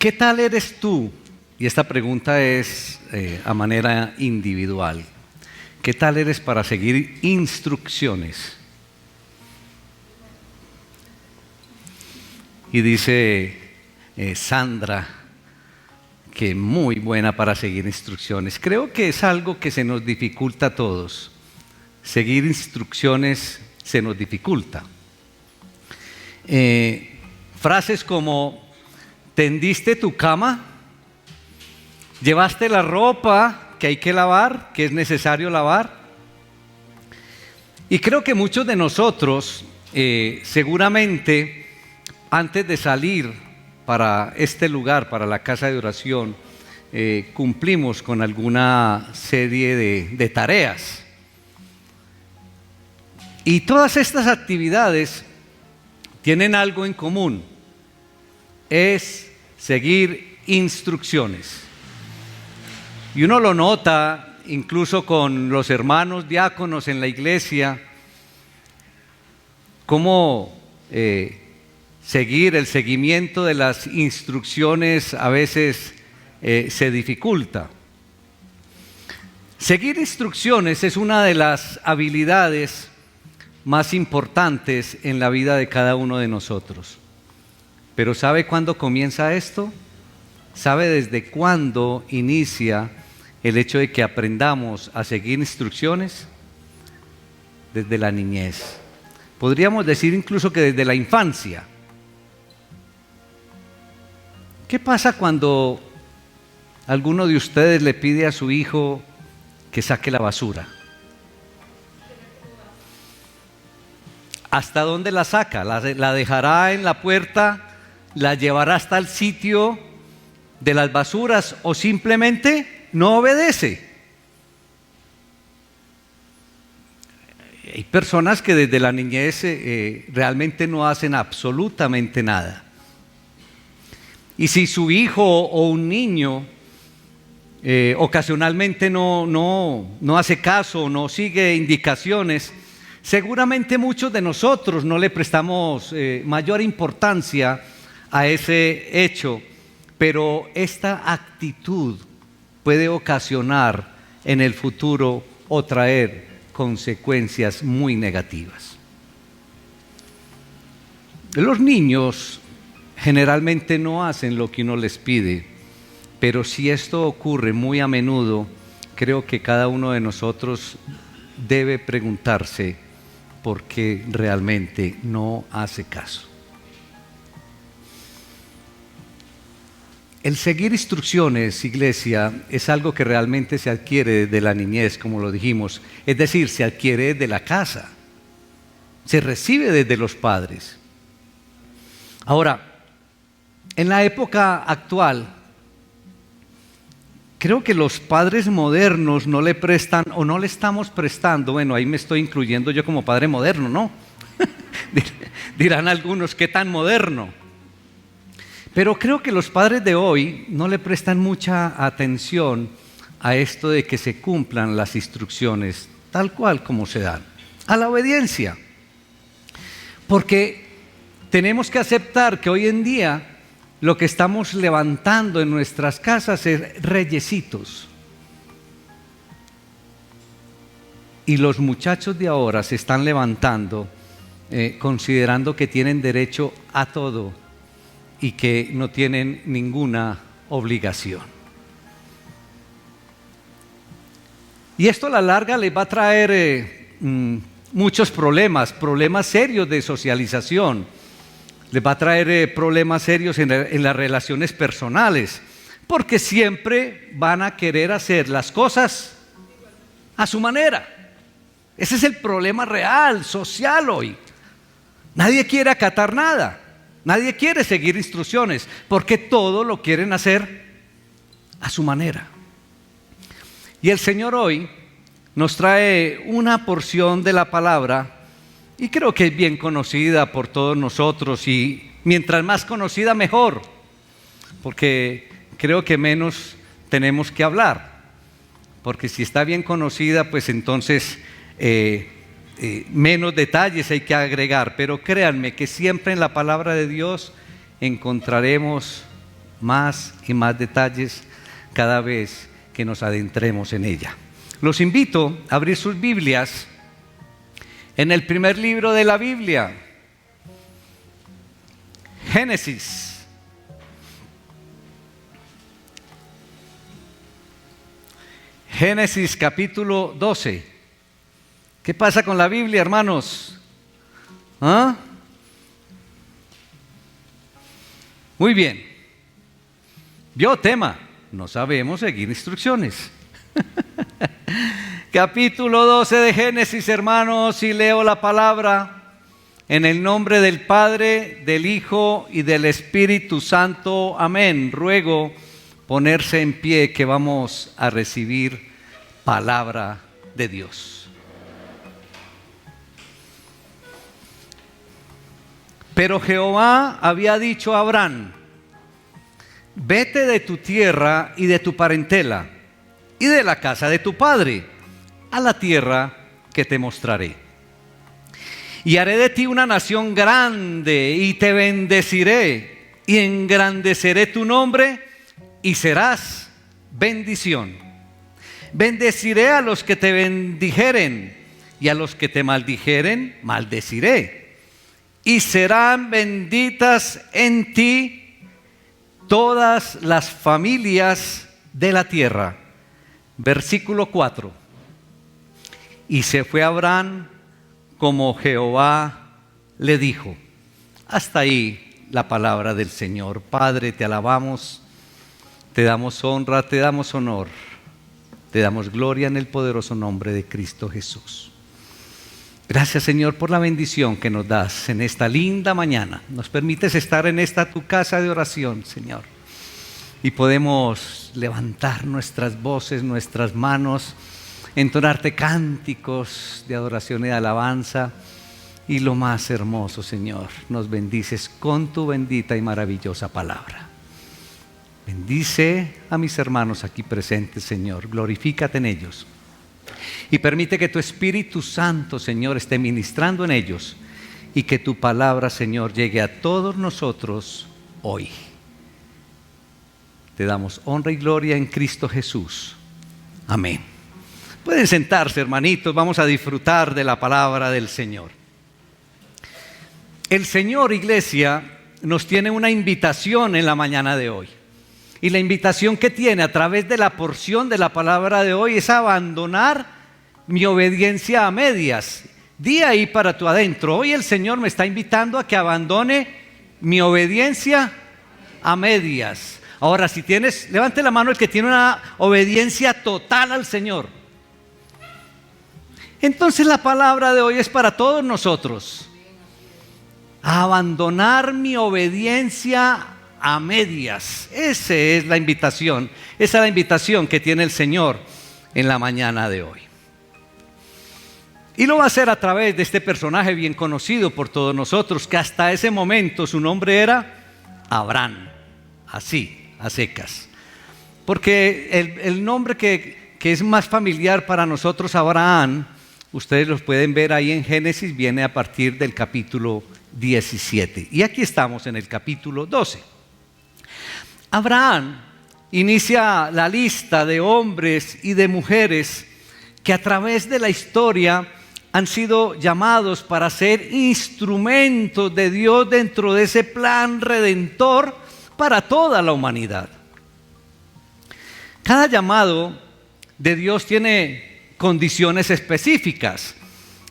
¿Qué tal eres tú? Y esta pregunta es a manera individual. ¿Qué tal eres para seguir instrucciones? Y dice Sandra que muy buena para seguir instrucciones. Creo que es algo que se nos dificulta a todos. Seguir instrucciones se nos dificulta. Frases como: ¿tendiste tu cama? ¿Llevaste la ropa que hay que lavar, que es necesario lavar? Y creo que muchos de nosotros seguramente antes de salir para este lugar, para la casa de oración, cumplimos con alguna serie de tareas. Y todas estas actividades tienen algo en común: es seguir instrucciones. Y uno lo nota incluso con los hermanos diáconos en la iglesia, cómo seguir el seguimiento de las instrucciones a veces se dificulta. Seguir instrucciones es una de las habilidades más importantes en la vida de cada uno de nosotros. Pero ¿sabe cuándo comienza esto? ¿Sabe desde cuándo inicia el hecho de que aprendamos a seguir instrucciones? Desde la niñez. Podríamos decir incluso que desde la infancia. ¿Qué pasa cuando alguno de ustedes le pide a su hijo que saque la basura? ¿Hasta dónde la saca? ¿La dejará en la puerta? ¿La llevará hasta el sitio de las basuras o simplemente no obedece? Hay personas que desde la niñez realmente no hacen absolutamente nada. Y si su hijo o un niño ocasionalmente no hace caso, no sigue indicaciones, seguramente muchos de nosotros no le prestamos mayor importancia a ese hecho, pero esta actitud puede ocasionar en el futuro o traer consecuencias muy negativas. Los niños generalmente no hacen lo que uno les pide, pero si esto ocurre muy a menudo, creo que cada uno de nosotros debe preguntarse por qué realmente no hace caso. El seguir instrucciones, iglesia, es algo que realmente se adquiere desde la niñez, como lo dijimos, es decir, se adquiere desde la casa, se recibe desde los padres. Ahora, en la época actual, creo que los padres modernos no le prestan o no le estamos prestando, bueno, ahí me estoy incluyendo yo como padre moderno, ¿no? Dirán algunos, ¿qué tan moderno? Pero creo que los padres de hoy no le prestan mucha atención a esto de que se cumplan las instrucciones tal cual como se dan, a la obediencia. Porque tenemos que aceptar que hoy en día lo que estamos levantando en nuestras casas es reyesitos. Y los muchachos de ahora se están levantando considerando que tienen derecho a todo y que no tienen ninguna obligación. Y esto a la larga les va a traer muchos problemas serios de socialización. Les va a traer problemas serios en las relaciones personales, porque siempre van a querer hacer las cosas a su manera. Ese es el problema real, social hoy. Nadie quiere acatar nada, nadie quiere seguir instrucciones, porque todo lo quieren hacer a su manera. Y el Señor hoy nos trae una porción de la palabra, y creo que es bien conocida por todos nosotros, y mientras más conocida mejor, porque creo que menos tenemos que hablar, porque si está bien conocida, pues entonces menos detalles hay que agregar. Pero créanme que siempre en la palabra de Dios encontraremos más y más detalles cada vez que nos adentremos en ella. Los invito a abrir sus Biblias en el primer libro de la Biblia, Génesis. Génesis capítulo 12. ¿Qué pasa con la Biblia, hermanos? ¿Ah? Muy bien. Vio tema. No sabemos seguir instrucciones. Capítulo 12 de Génesis, hermanos, y leo la palabra en el nombre del Padre, del Hijo y del Espíritu Santo. Amén. Ruego ponerse en pie que vamos a recibir palabra de Dios. Pero Jehová había dicho a Abraham: vete de tu tierra y de tu parentela y de la casa de tu padre a la tierra que te mostraré. Y haré de ti una nación grande y te bendeciré y engrandeceré tu nombre y serás bendición. Bendeciré a los que te bendijeren y a los que te maldijeren maldeciré. Y serán benditas en ti todas las familias de la tierra. Versículo 4. Y se fue Abraham como Jehová le dijo. Hasta ahí la palabra del Señor. Padre, te alabamos, te damos honra, te damos honor, te damos gloria en el poderoso nombre de Cristo Jesús. Gracias, Señor, por la bendición que nos das en esta linda mañana. Nos permites estar en esta tu casa de oración, Señor. Y podemos levantar nuestras voces, nuestras manos, entonarte cánticos de adoración y de alabanza. Y lo más hermoso, Señor, nos bendices con tu bendita y maravillosa palabra. Bendice a mis hermanos aquí presentes, Señor. Glorifícate en ellos. Y permite que tu Espíritu Santo, Señor, esté ministrando en ellos. Y que tu palabra, Señor, llegue a todos nosotros hoy. Te damos honra y gloria en Cristo Jesús. Amén. Pueden sentarse, hermanitos. Vamos a disfrutar de la palabra del Señor. El Señor, iglesia, nos tiene una invitación en la mañana de hoy. Y la invitación que tiene a través de la porción de la palabra de hoy es abandonar mi obediencia a medias. Di ahí para tu adentro. Hoy el Señor me está invitando a que abandone mi obediencia a medias. Ahora, si tienes, levante la mano el que tiene una obediencia total al Señor. Entonces la palabra de hoy es para todos nosotros. Abandonar mi obediencia a medias. Esa es la invitación. Esa es la invitación que tiene el Señor en la mañana de hoy. Y lo va a hacer a través de este personaje bien conocido por todos nosotros, que hasta ese momento su nombre era Abraham. Así, a secas. Porque el nombre que es más familiar para nosotros, Abraham, ustedes los pueden ver ahí en Génesis, viene a partir del capítulo 17. Y aquí estamos en el capítulo 12. Abraham inicia la lista de hombres y de mujeres que a través de la historia han sido llamados para ser instrumentos de Dios dentro de ese plan redentor para toda la humanidad. Cada llamado de Dios tiene condiciones específicas,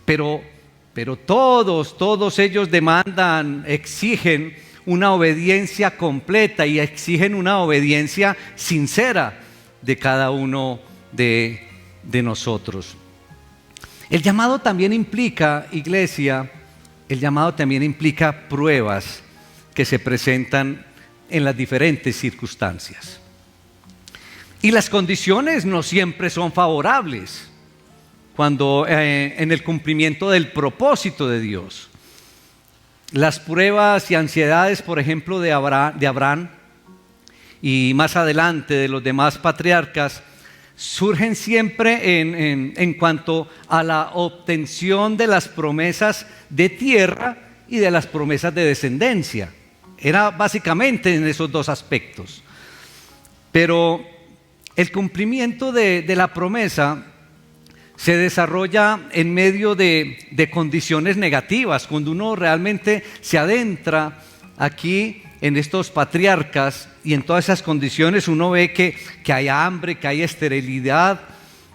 pero todos ellos demandan, exigen una obediencia completa y exigen una obediencia sincera de cada uno de nosotros. El llamado también implica, iglesia, el llamado también implica pruebas que se presentan en las diferentes circunstancias. Y las condiciones no siempre son favorables cuando en el cumplimiento del propósito de Dios. Las pruebas y ansiedades, por ejemplo, de Abraham y más adelante de los demás patriarcas, surgen siempre en cuanto a la obtención de las promesas de tierra y de las promesas de descendencia. Era básicamente en esos dos aspectos. Pero el cumplimiento de la promesa se desarrolla en medio de condiciones negativas. Cuando uno realmente se adentra aquí en estos patriarcas y en todas esas condiciones, uno ve que hay hambre, que hay esterilidad,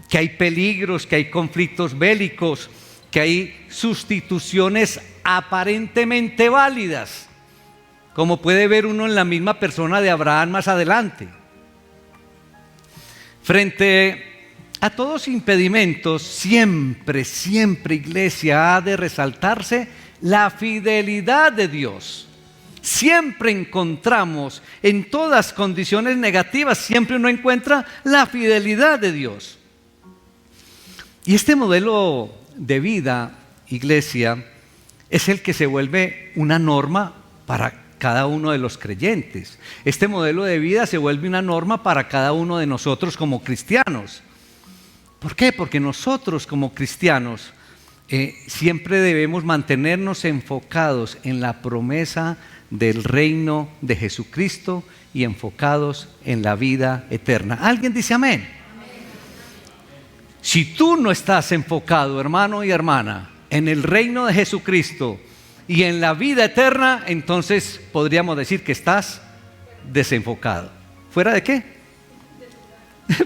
que hay peligros, que hay conflictos bélicos, que hay sustituciones aparentemente válidas, como puede ver uno en la misma persona de Abraham más adelante. Frente a todos impedimentos, siempre, iglesia, ha de resaltarse la fidelidad de Dios. Siempre encontramos, en todas condiciones negativas, siempre uno encuentra la fidelidad de Dios. Y este modelo de vida, iglesia, es el que se vuelve una norma para cada uno de los creyentes. Este modelo de vida se vuelve una norma para cada uno de nosotros como cristianos. ¿Por qué? Porque nosotros como cristianos siempre debemos mantenernos enfocados en la promesa del reino de Jesucristo y enfocados en la vida eterna. ¿Alguien dice amén? Si tú no estás enfocado, hermano y hermana, en el reino de Jesucristo y en la vida eterna, entonces podríamos decir que estás desenfocado. ¿Fuera de qué?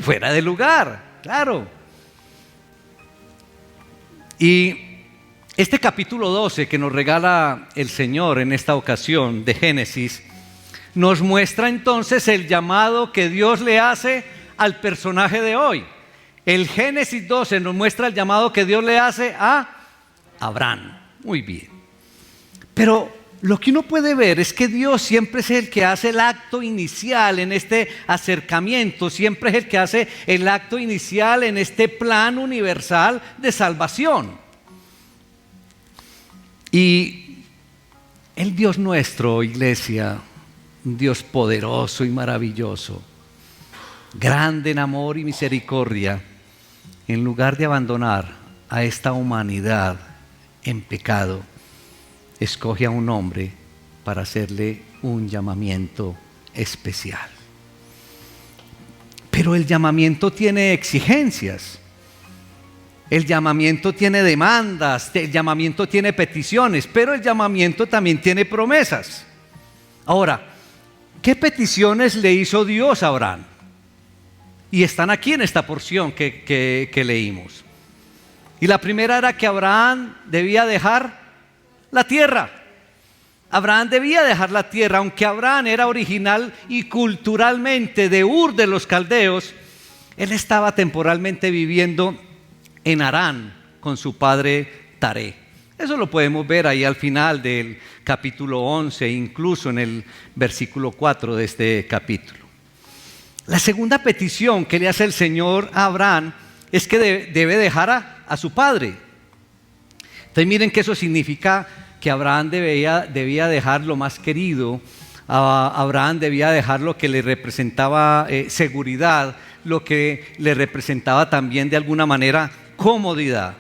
Fuera de lugar, claro. Y este capítulo 12 que nos regala el Señor en esta ocasión de Génesis, nos muestra entonces el llamado que Dios le hace al personaje de hoy. El Génesis 12 nos muestra el llamado que Dios le hace a Abraham. Muy bien. Pero lo que uno puede ver es que Dios siempre es el que hace el acto inicial en este acercamiento, siempre es el que hace el acto inicial en este plan universal de salvación. Y el Dios nuestro, iglesia, un Dios poderoso y maravilloso, grande en amor y misericordia, en lugar de abandonar a esta humanidad en pecado, escoge a un hombre para hacerle un llamamiento especial. Pero el llamamiento tiene exigencias. El llamamiento tiene demandas, el llamamiento tiene peticiones, pero el llamamiento también tiene promesas. Ahora, ¿qué peticiones le hizo Dios a Abraham? Y están aquí en esta porción que leímos. Y la primera era que Abraham debía dejar la tierra. Abraham debía dejar la tierra, aunque Abraham era original y culturalmente de Ur de los Caldeos, él estaba temporalmente viviendo en Harán con su padre Taré. Eso lo podemos ver ahí al final del capítulo 11, incluso en el versículo 4 de este capítulo. La segunda petición que le hace el Señor a Abraham es que debe dejar a su padre. Entonces miren que eso significa que Abraham debía dejar lo más querido. Abraham debía dejar lo que le representaba seguridad, lo que le representaba también de alguna manera comodidad.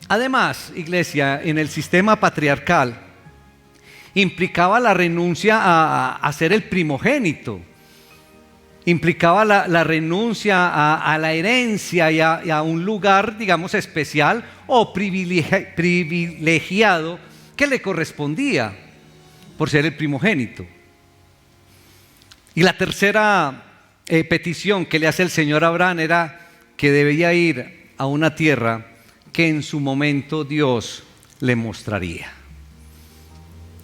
Además, iglesia, en el sistema patriarcal implicaba la renuncia a ser el primogénito, implicaba la renuncia a la herencia y a un lugar, digamos, especial o privilegiado que le correspondía por ser el primogénito. Y la tercera petición que le hace el Señor a Abraham era que debía ir a una tierra que en su momento Dios le mostraría.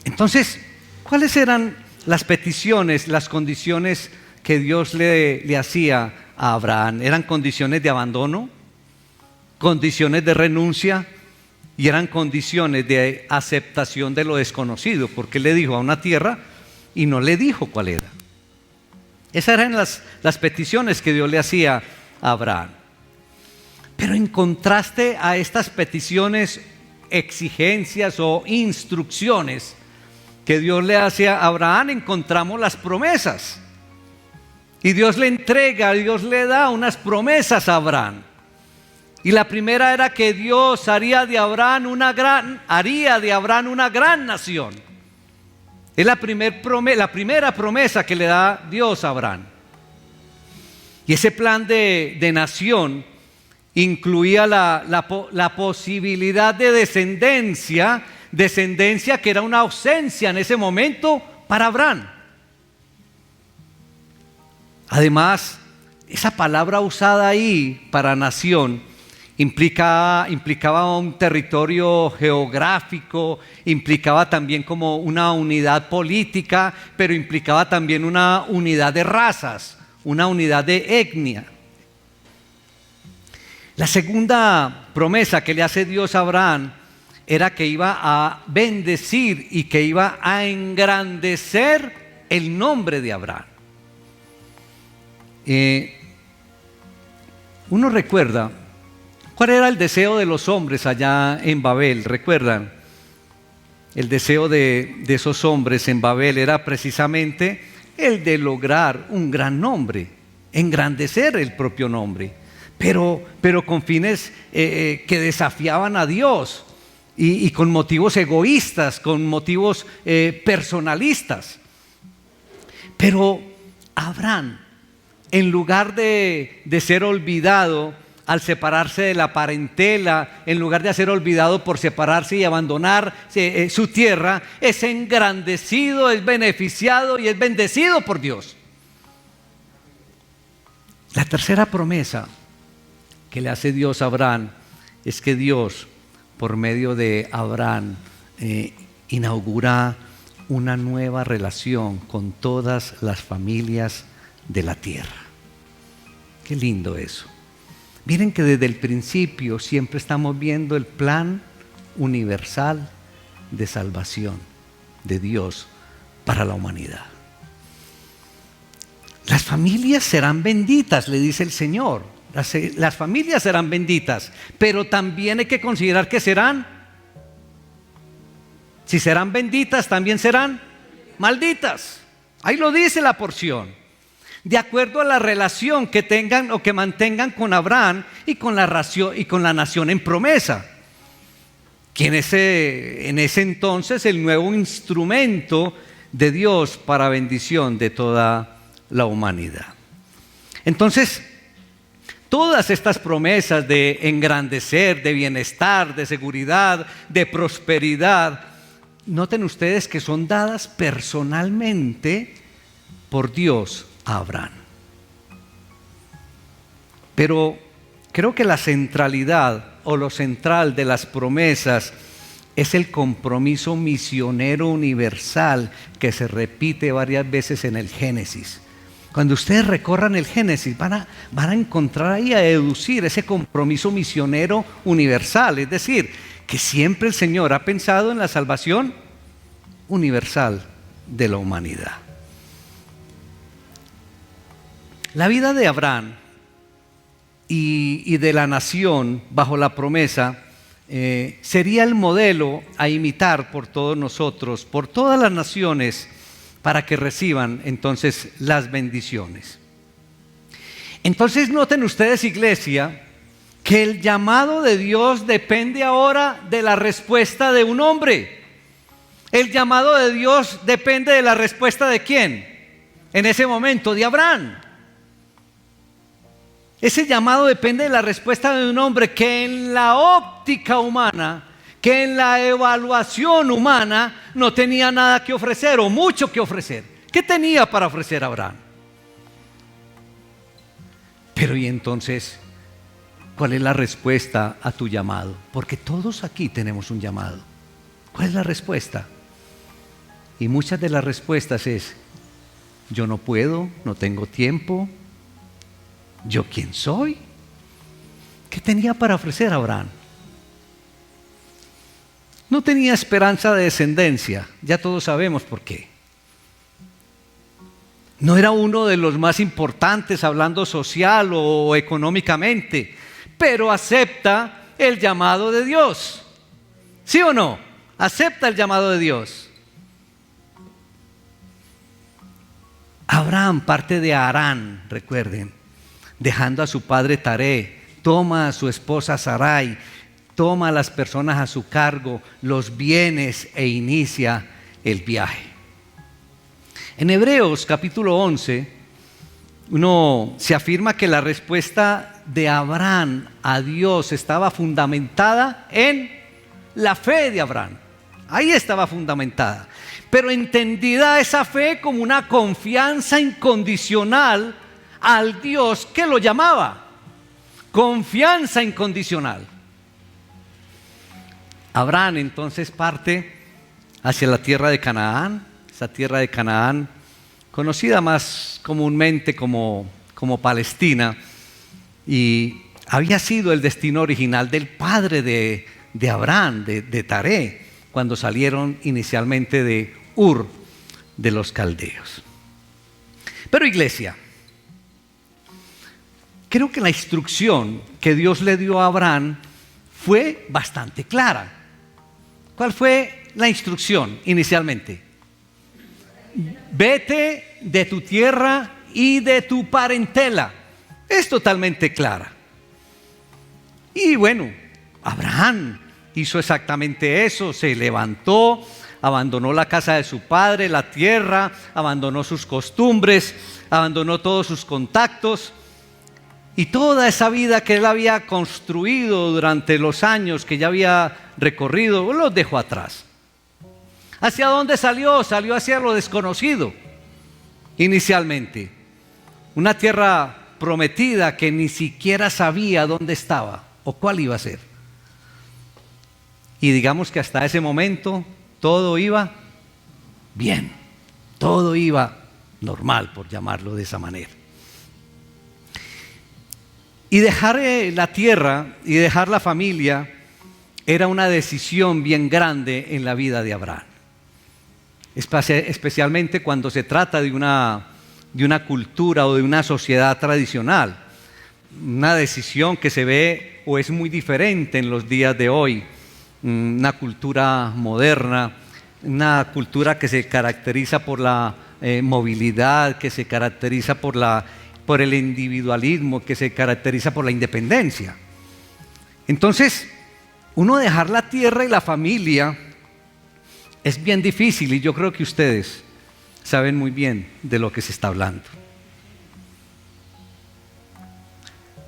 Entonces, ¿cuáles eran las peticiones, las condiciones que Dios le hacía a Abraham? ¿Eran condiciones de abandono? ¿Condiciones de renuncia? Y eran condiciones de aceptación de lo desconocido, porque le dijo a una tierra y no le dijo cuál era. Esas eran las peticiones que Dios le hacía a Abraham. Pero en contraste a estas peticiones, exigencias o instrucciones que Dios le hace a Abraham, encontramos las promesas. Y Dios le entrega, Dios le da unas promesas a Abraham. Y la primera era que Dios haría de Abraham una gran nación. Es la primera promesa que le da Dios a Abraham. Y ese plan de nación incluía la posibilidad de descendencia que era una ausencia en ese momento para Abraham. Además, esa palabra usada ahí para nación implicaba un territorio geográfico, implicaba también como una unidad política, pero implicaba también una unidad de razas, una unidad de etnia. La segunda promesa que le hace Dios a Abraham era que iba a bendecir y que iba a engrandecer el nombre de Abraham. Uno recuerda cuál era el deseo de los hombres allá en Babel. ¿Recuerdan? El deseo de esos hombres en Babel era precisamente el de lograr un gran nombre, engrandecer el propio nombre, pero con fines que desafiaban a Dios y con motivos egoístas, con motivos personalistas. Pero Abraham, en lugar de ser olvidado al separarse de la parentela, en lugar de ser olvidado por separarse y abandonar su tierra, es engrandecido, es beneficiado y es bendecido por Dios. La tercera promesa que le hace Dios a Abraham es que Dios, por medio de Abraham, inaugura una nueva relación con todas las familias de la tierra. Qué lindo eso. Miren que desde el principio siempre estamos viendo el plan universal de salvación de Dios para la humanidad. Las familias serán benditas, le dice el Señor. Las familias serán benditas, pero también hay que considerar que si serán benditas, también serán malditas. Ahí lo dice la porción. De acuerdo a la relación que tengan o que mantengan con Abraham y con la nación en promesa, que en ese entonces el nuevo instrumento de Dios para bendición de toda la humanidad. Entonces, todas estas promesas de engrandecer, de bienestar, de seguridad, de prosperidad, noten ustedes que son dadas personalmente por Dios a Abraham. Pero creo que la centralidad o lo central de las promesas es el compromiso misionero universal que se repite varias veces en el Génesis. Cuando ustedes recorran el Génesis van a encontrar ahí, a deducir ese compromiso misionero universal. Es decir, que siempre el Señor ha pensado en la salvación universal de la humanidad. La vida de Abraham y de la nación bajo la promesa sería el modelo a imitar por todos nosotros, por todas las naciones, para que reciban entonces las bendiciones. Entonces noten ustedes, iglesia, que el llamado de Dios depende ahora de la respuesta de un hombre. El llamado de Dios depende de la respuesta de ¿quién? En ese momento, de Abraham. Ese llamado depende de la respuesta de un hombre que en la óptica humana, que en la evaluación humana no tenía nada que ofrecer o mucho que ofrecer. ¿Qué tenía para ofrecer Abraham? Pero y entonces, ¿cuál es la respuesta a tu llamado? Porque todos aquí tenemos un llamado. ¿Cuál es la respuesta? Y muchas de las respuestas es: yo no puedo, no tengo tiempo. ¿Yo quién soy? ¿Qué tenía para ofrecer Abraham? No tenía esperanza de descendencia, ya todos sabemos por qué. No era uno de los más importantes hablando social o económicamente, pero acepta el llamado de Dios. ¿Sí o no? Acepta el llamado de Dios. Abraham parte de Harán, recuerden, dejando a su padre Taré, toma a su esposa Sarai, toma a las personas a su cargo, los bienes e inicia el viaje. En Hebreos capítulo 11, se afirma que la respuesta de Abraham a Dios estaba fundamentada en la fe de Abraham. Ahí estaba fundamentada, pero entendida esa fe como una confianza incondicional al Dios que lo llamaba. Confianza incondicional. Abraham entonces parte hacia la tierra de Canaán, esa tierra de Canaán, conocida más comúnmente como Palestina, y había sido el destino original del padre de Abraham, de Taré, cuando salieron inicialmente de Ur de los caldeos. Pero iglesia, creo que la instrucción que Dios le dio a Abraham fue bastante clara. ¿Cuál fue la instrucción inicialmente? Vete de tu tierra y de tu parentela. Es totalmente clara. Y bueno, Abraham hizo exactamente eso. Se levantó, abandonó la casa de su padre, la tierra, abandonó sus costumbres, abandonó todos sus contactos. Y toda esa vida que él había construido durante los años que ya había recorrido, los dejó atrás. ¿Hacia dónde salió? Salió hacia lo desconocido, inicialmente. Una tierra prometida que ni siquiera sabía dónde estaba o cuál iba a ser. Y digamos que hasta ese momento todo iba bien, todo iba normal, por llamarlo de esa manera. Y dejar la tierra y dejar la familia era una decisión bien grande en la vida de Abraham. Especialmente cuando se trata de una cultura o de una sociedad tradicional. Una decisión que se ve o es muy diferente en los días de hoy. Una cultura moderna, una cultura que se caracteriza por la movilidad, que se caracteriza por el individualismo, que se caracteriza por la independencia. Entonces, uno dejar la tierra y la familia es bien difícil, y yo creo que ustedes saben muy bien de lo que se está hablando.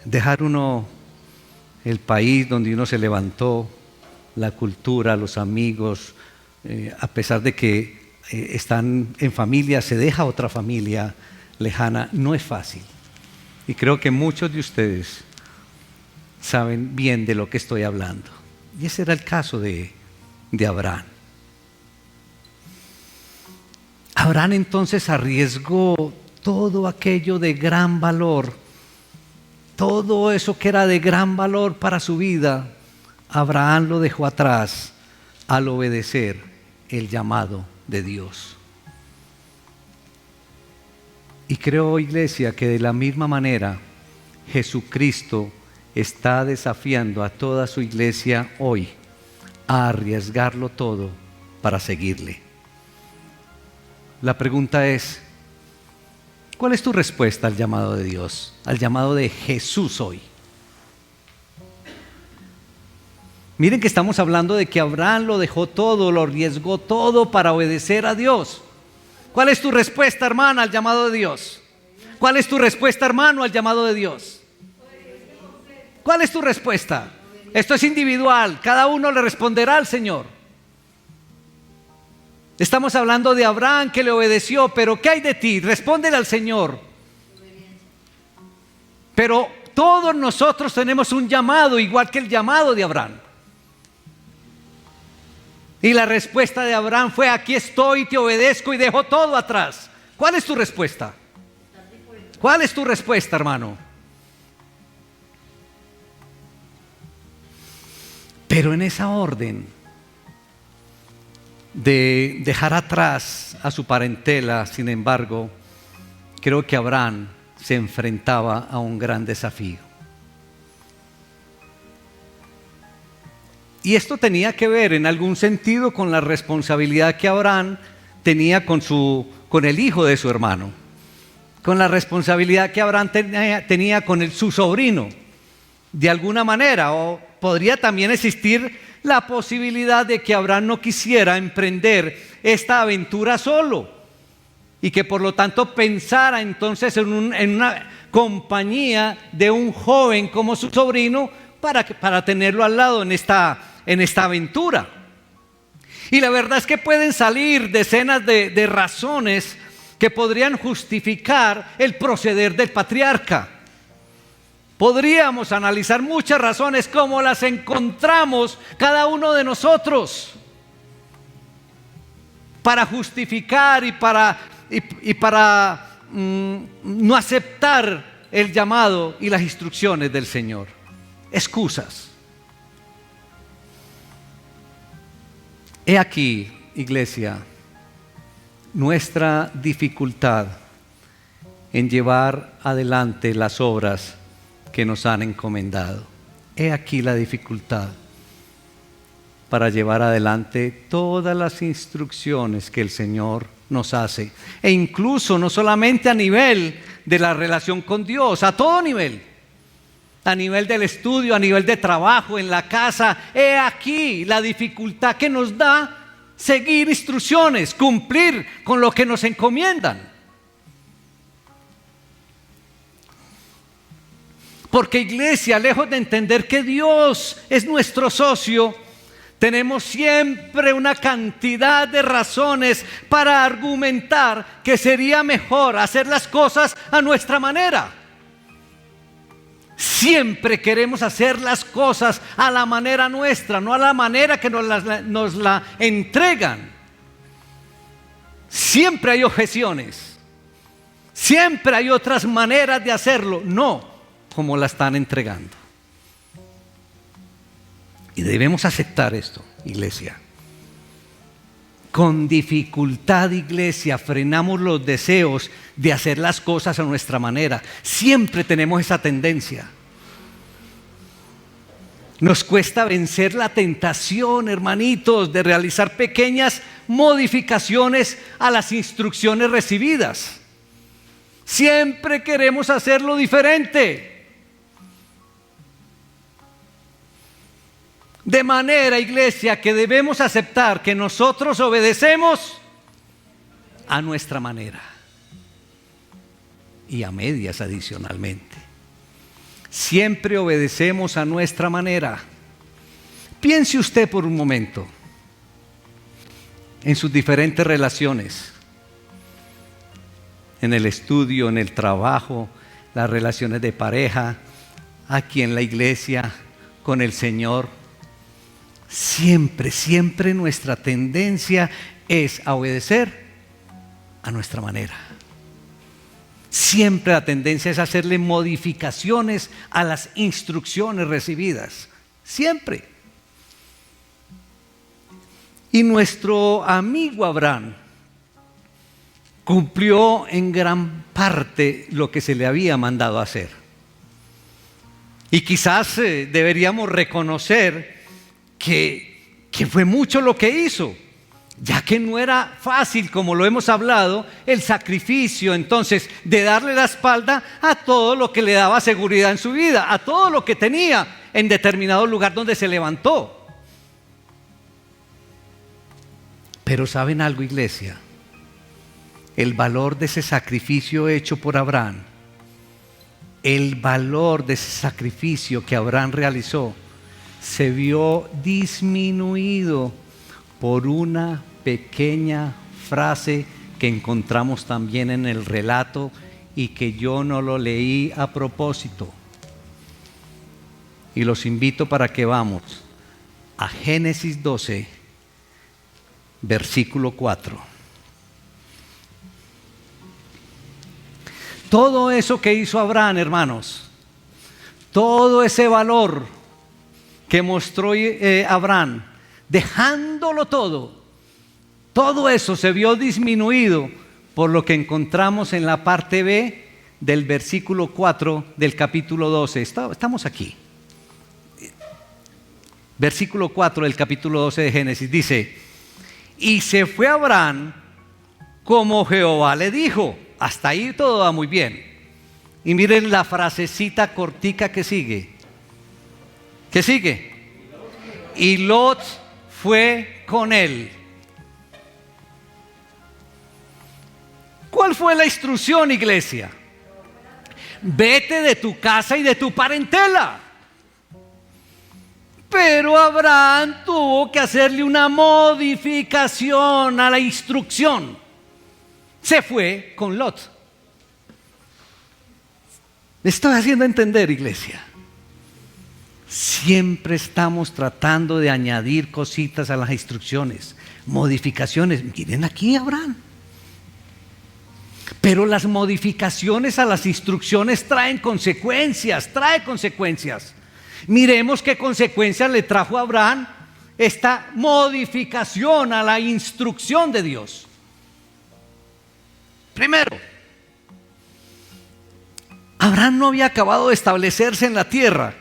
Dejar uno el país donde uno se levantó, la cultura, los amigos, a pesar de que están en familia, se deja otra familia lejana, no es fácil. Y creo que muchos de ustedes saben bien de lo que estoy hablando. Y ese era el caso de Abraham. Abraham entonces arriesgó todo aquello de gran valor, todo eso que era de gran valor para su vida. Abraham lo dejó atrás al obedecer el llamado de Dios. Y creo, iglesia, que de la misma manera Jesucristo está desafiando a toda su iglesia hoy a arriesgarlo todo para seguirle. La pregunta es, ¿cuál es tu respuesta al llamado de Dios, al llamado de Jesús hoy? Miren que estamos hablando de que Abraham lo dejó todo, lo arriesgó todo para obedecer a Dios. ¿Cuál es tu respuesta, hermana, al llamado de Dios? ¿Cuál es tu respuesta, hermano, al llamado de Dios? ¿Cuál es tu respuesta? Esto es individual, cada uno le responderá al Señor. Estamos hablando de Abraham que le obedeció, pero ¿qué hay de ti? Respóndele al Señor. Pero todos nosotros tenemos un llamado, igual que el llamado de Abraham. Y la respuesta de Abraham fue: aquí estoy, te obedezco y dejo todo atrás. ¿Cuál es tu respuesta? ¿Cuál es tu respuesta, hermano? Pero en esa orden de dejar atrás a su parentela, sin embargo, creo que Abraham se enfrentaba a un gran desafío. Y esto tenía que ver en algún sentido con la responsabilidad que Abraham tenía con el hijo de su hermano, con la responsabilidad que Abraham tenía con su sobrino, de alguna manera. O podría también existir la posibilidad de que Abraham no quisiera emprender esta aventura solo y que por lo tanto pensara entonces en una compañía de un joven como su sobrino para tenerlo al lado en esta aventura. Y la verdad es que pueden salir decenas de razones que podrían justificar el proceder del patriarca. Podríamos analizar muchas razones como las encontramos cada uno de nosotros para justificar y para no aceptar el llamado y las instrucciones del Señor. Excusas. He aquí, iglesia, nuestra dificultad en llevar adelante las obras que nos han encomendado. He aquí la dificultad para llevar adelante todas las instrucciones que el Señor nos hace. E incluso no solamente a nivel de la relación con Dios, a todo nivel. A nivel del estudio, a nivel de trabajo, en la casa. He aquí la dificultad que nos da seguir instrucciones, cumplir con lo que nos encomiendan. Porque, iglesia, lejos de entender que Dios es nuestro socio, tenemos siempre una cantidad de razones para argumentar que sería mejor hacer las cosas a nuestra manera. Siempre queremos hacer las cosas a la manera nuestra, no a la manera que nos la entregan. Siempre hay objeciones. Siempre hay otras maneras de hacerlo, no como la están entregando. Y debemos aceptar esto, iglesia. Con dificultad, iglesia, frenamos los deseos de hacer las cosas a nuestra manera. Siempre tenemos esa tendencia. Nos cuesta vencer la tentación, hermanitos, de realizar pequeñas modificaciones a las instrucciones recibidas. Siempre queremos hacerlo diferente. De manera, iglesia, que debemos aceptar que nosotros obedecemos a nuestra manera y a medias adicionalmente. Siempre obedecemos a nuestra manera. Piense usted por un momento en sus diferentes relaciones, en el estudio, en el trabajo, las relaciones de pareja, aquí en la iglesia, con el Señor. Siempre nuestra tendencia es a obedecer a nuestra manera. Siempre la tendencia es hacerle modificaciones a las instrucciones recibidas. Siempre. Y nuestro amigo Abraham cumplió en gran parte lo que se le había mandado hacer. Y quizás deberíamos reconocer que fue mucho lo que hizo, ya que no era fácil, como lo hemos hablado, el sacrificio entonces de darle la espalda a todo lo que le daba seguridad en su vida, a todo lo que tenía en determinado lugar donde se levantó. Pero ¿saben algo, iglesia? El valor de ese sacrificio hecho por Abraham, el valor de ese sacrificio que Abraham realizó, se vio disminuido por una pequeña frase que encontramos también en el relato y que yo no lo leí a propósito. Y los invito para que vamos a Génesis 12, versículo 4. Todo eso que hizo Abraham, hermanos, todo ese valor que mostró Abraham, dejándolo todo eso se vio disminuido por lo que encontramos en la parte B del versículo 4 del capítulo 12. Estamos aquí. Versículo 4 del capítulo 12 de Génesis dice: y se fue Abraham como Jehová le dijo. Hasta ahí todo va muy bien. Y miren la frasecita cortica que sigue. ¿Qué sigue? Y Lot fue con él. ¿Cuál fue la instrucción, iglesia? Vete de tu casa y de tu parentela. Pero Abraham tuvo que hacerle una modificación a la instrucción. Se fue con Lot. ¿Me estoy haciendo entender, iglesia? Siempre estamos tratando de añadir cositas a las instrucciones, modificaciones. Miren aquí Abraham. Pero las modificaciones a las instrucciones traen consecuencias, Miremos qué consecuencias le trajo a Abraham esta modificación a la instrucción de Dios. Primero, Abraham no había acabado de establecerse en la tierra.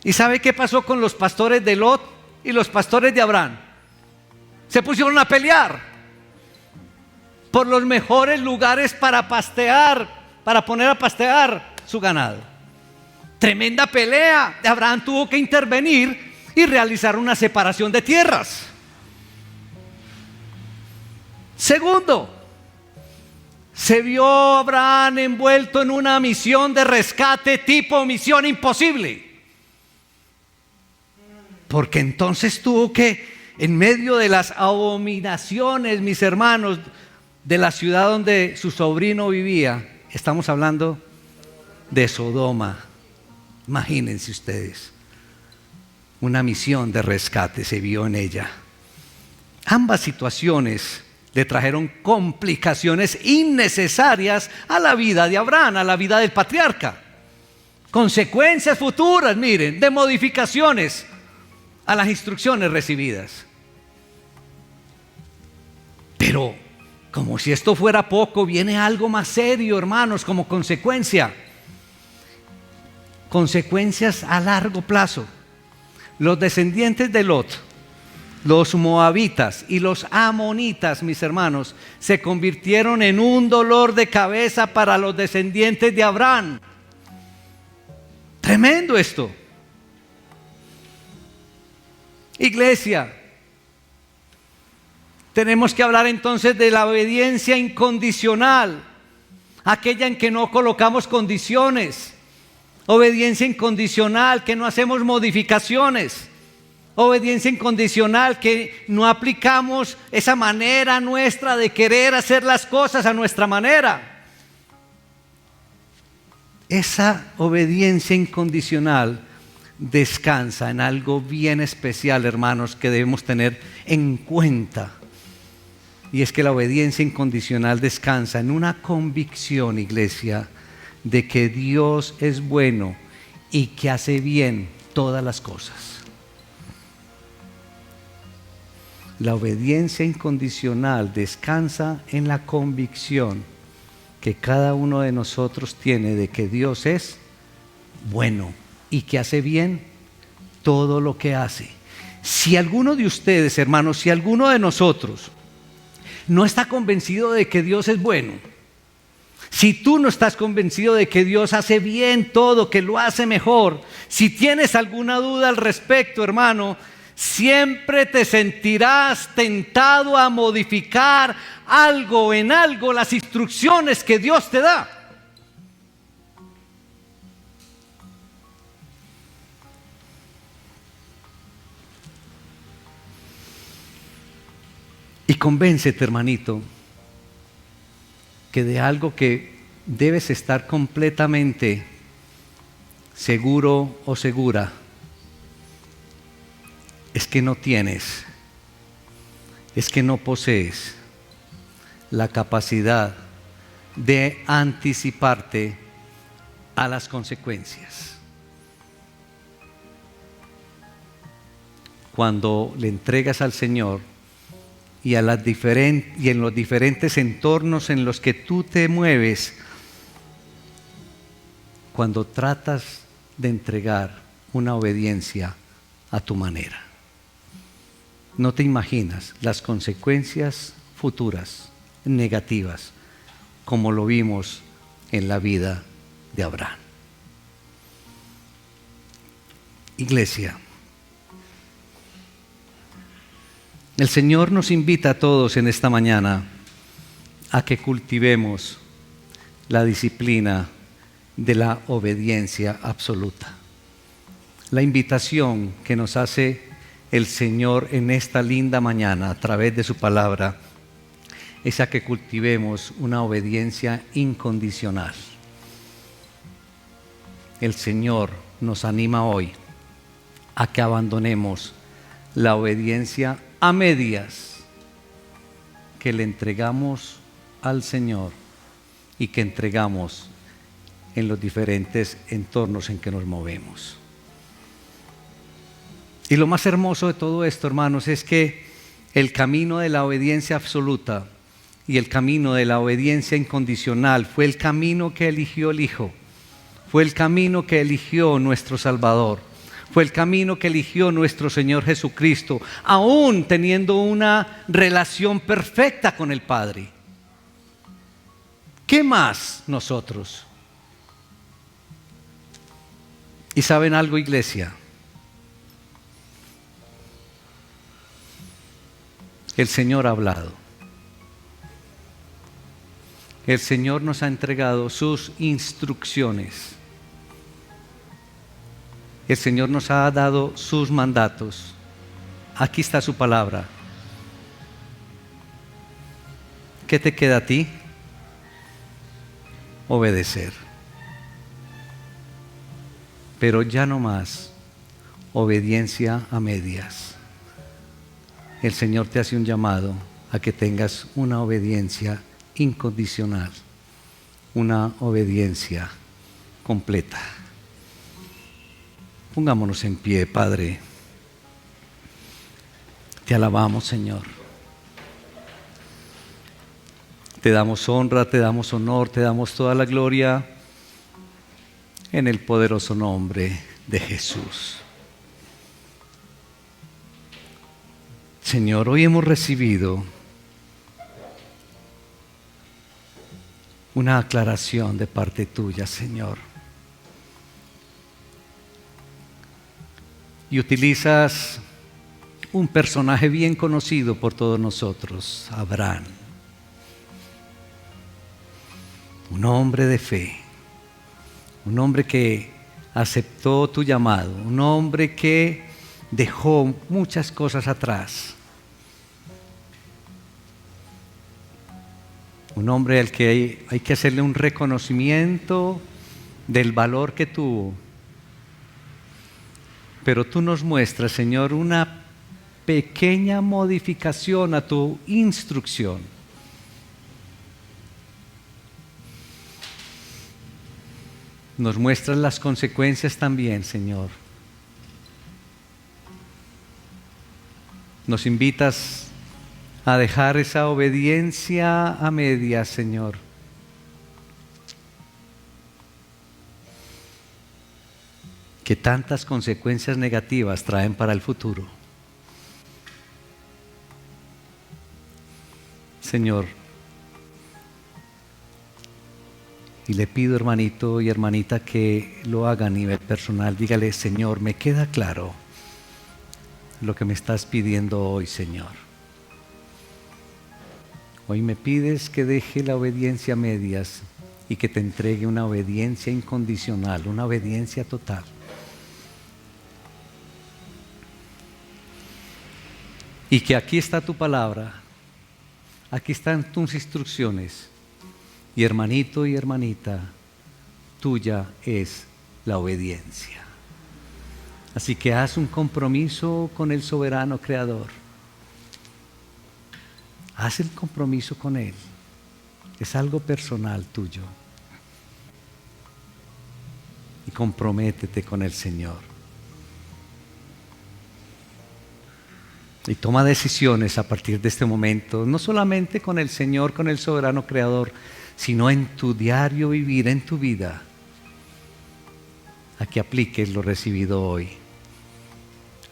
¿Y sabe qué pasó con los pastores de Lot y los pastores de Abraham? Se pusieron a pelear por los mejores lugares para pastear, para poner a pastear su ganado. Tremenda pelea. Abraham tuvo que intervenir y realizar una separación de tierras. Segundo, se vio Abraham envuelto en una misión de rescate tipo Misión Imposible. Porque entonces tuvo que, en medio de las abominaciones, mis hermanos, de la ciudad donde su sobrino vivía, estamos hablando de Sodoma. Imagínense ustedes, una misión de rescate se vio en ella. Ambas situaciones le trajeron complicaciones innecesarias a la vida de Abraham, a la vida del patriarca. Consecuencias futuras, miren, de modificaciones a las instrucciones recibidas. Pero, como si esto fuera poco, viene algo más serio, hermanos, como consecuencia. Consecuencias a largo plazo. Los descendientes de Lot, los moabitas y los amonitas, mis hermanos, se convirtieron en un dolor de cabeza para los descendientes de Abraham. Tremendo esto. Iglesia, tenemos que hablar entonces de la obediencia incondicional, aquella en que no colocamos condiciones. Obediencia incondicional, que no hacemos modificaciones. Obediencia incondicional, que no aplicamos esa manera nuestra de querer hacer las cosas a nuestra manera. Esa obediencia incondicional descansa en algo bien especial, hermanos, que debemos tener en cuenta. Y es que la obediencia incondicional descansa en una convicción, iglesia, de que Dios es bueno y que hace bien todas las cosas. La obediencia incondicional descansa en la convicción que cada uno de nosotros tiene de que Dios es bueno y que hace bien todo lo que hace. Si alguno de ustedes, hermanos, si alguno de nosotros no está convencido de que Dios es bueno, si tú no estás convencido de que Dios hace bien todo, que lo hace mejor, si tienes alguna duda al respecto, hermano, siempre te sentirás tentado a modificar algo en algo las instrucciones que Dios te da. Y convéncete, hermanito, que de algo que debes estar completamente seguro o segura es que no tienes, es que no posees la capacidad de anticiparte a las consecuencias. Cuando le entregas al Señor y en los diferentes entornos en los que tú te mueves, cuando tratas de entregar una obediencia a tu manera, no te imaginas las consecuencias futuras negativas como lo vimos en la vida de Abraham. Iglesia, el Señor nos invita a todos en esta mañana a que cultivemos la disciplina de la obediencia absoluta. La invitación que nos hace el Señor en esta linda mañana a través de su palabra es a que cultivemos una obediencia incondicional. El Señor nos anima hoy a que abandonemos la obediencia a medias que le entregamos al Señor y que entregamos en los diferentes entornos en que nos movemos. Y lo más hermoso de todo esto, hermanos, es que el camino de la obediencia absoluta y el camino de la obediencia incondicional fue el camino que eligió el Hijo, fue el camino que eligió nuestro Salvador, fue el camino que eligió nuestro Señor Jesucristo, aún teniendo una relación perfecta con el Padre. ¿Qué más nosotros? ¿Y saben algo, iglesia? El Señor ha hablado. El Señor nos ha entregado sus instrucciones. El Señor nos ha dado sus mandatos. Aquí está su palabra. ¿Qué te queda a ti? Obedecer. Pero ya no más obediencia a medias. El Señor te hace un llamado a que tengas una obediencia incondicional, una obediencia completa. Pongámonos en pie, Padre. Te alabamos, Señor. Te damos honra, te damos honor, te damos toda la gloria en el poderoso nombre de Jesús. Señor, hoy hemos recibido una aclaración de parte tuya, Señor. Y utilizas un personaje bien conocido por todos nosotros, Abraham. Un hombre de fe, un hombre que aceptó tu llamado, un hombre que dejó muchas cosas atrás. Un hombre al que hay que hacerle un reconocimiento del valor que tuvo. Pero tú nos muestras, Señor, una pequeña modificación a tu instrucción. Nos muestras las consecuencias también, Señor. Nos invitas a dejar esa obediencia a medias, Señor. Que tantas consecuencias negativas traen para el futuro. Señor, y le pido, hermanito y hermanita, que lo haga a nivel personal. Dígale: Señor, me queda claro lo que me estás pidiendo hoy, Señor. Hoy me pides que deje la obediencia a medias y que te entregue una obediencia incondicional, una obediencia total. Y que aquí está tu palabra, aquí están tus instrucciones. Y hermanito y hermanita, tuya es la obediencia. Así que haz un compromiso con el soberano Creador. Haz el compromiso con Él. Es algo personal tuyo. Y comprométete con el Señor. Y toma decisiones a partir de este momento, no solamente con el Señor, con el soberano Creador, sino en tu diario vivir, en tu vida, a que apliques lo recibido hoy,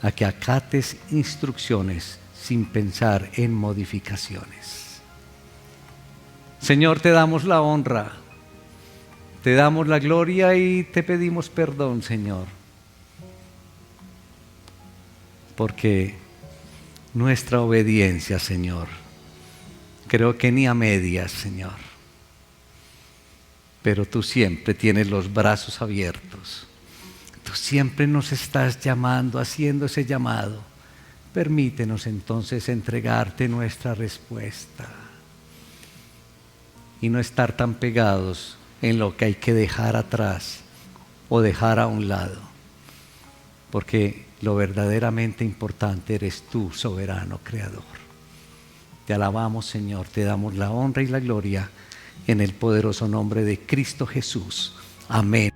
a que acates instrucciones sin pensar en modificaciones. Señor, te damos la honra, te damos la gloria y te pedimos perdón, Señor, porque nuestra obediencia, Señor, Creo que ni a medias, Señor. Pero tú siempre tienes los brazos abiertos. Tú siempre nos estás llamando, haciendo ese llamado. Permítenos entonces entregarte nuestra respuesta y no estar tan pegados en lo que hay que dejar atrás o dejar a un lado, porque lo verdaderamente importante eres tú, soberano creador. Te alabamos, Señor, te damos la honra y la gloria en el poderoso nombre de Cristo Jesús. Amén.